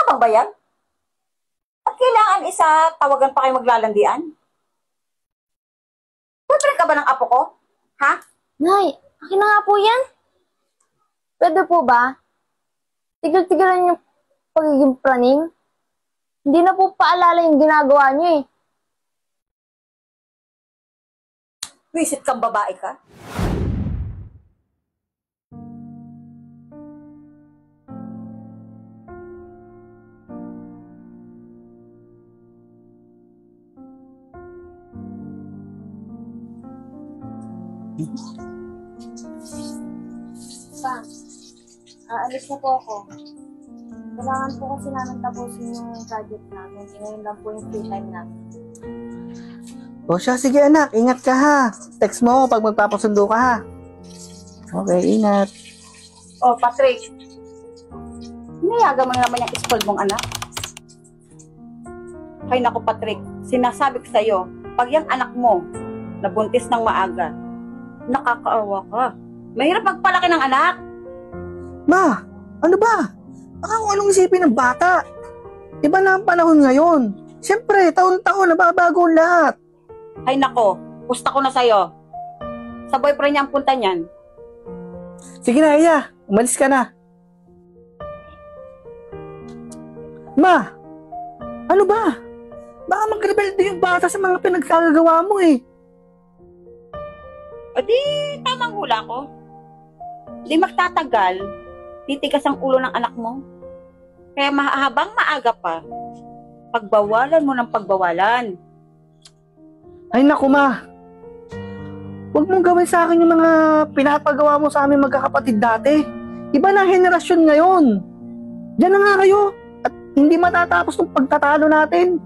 Mayabang ba yan? At kailangan isa, tawagan pa kayo maglalandian? Boyfriend ka ba ng apo ko? Ha? Nay, akin na nga po yan. Pwede po ba? Tigil-tigilan yung pagiging praning. Hindi na po paalala yung ginagawa niyo eh. Wisit kang babae ka? Pa, aalis na po ako. Kailangan po kasi namin tapusin yung project namin. Ngayon lang po yung free time namin. O siya, sige anak, ingat ka ha. Text mo ako pag magpapasundo ka ha. Okay, ingat. Oh, Patrick. Hinayagan mo naman yung spoiled mong anak. Ay naku, Patrick. Sinasabi ko sa'yo, pag yung anak mo nabuntis ng maaga, nakakaawa ka. Mahirap magpalaki ng anak. Ma, ano ba? Baka kung anong isipin ng bata. Iba na ang panahon ngayon. Siyempre, taon-taon nababago ang lahat. Ay nako, gusto ko na sa'yo. Sa boyfriend niya ang punta niyan. Sige na, Iya. Umalis ka na. Ma, ano ba? Baka mag-rebelde yung bata sa mga pinagkagagawa mo eh. O di, tamang hula ko. Di magtatagal, titigas ang ulo ng anak mo. Kaya mahabang maaga pa, pagbawalan mo ng pagbawalan. Ay naku ma, huwag mong gawin sa akin yung mga pinapagawa mo sa aming magkakapatid dati. Iba na ang henerasyon ngayon. Diyan na nga kayo at hindi matatapos ng pagtatalo natin.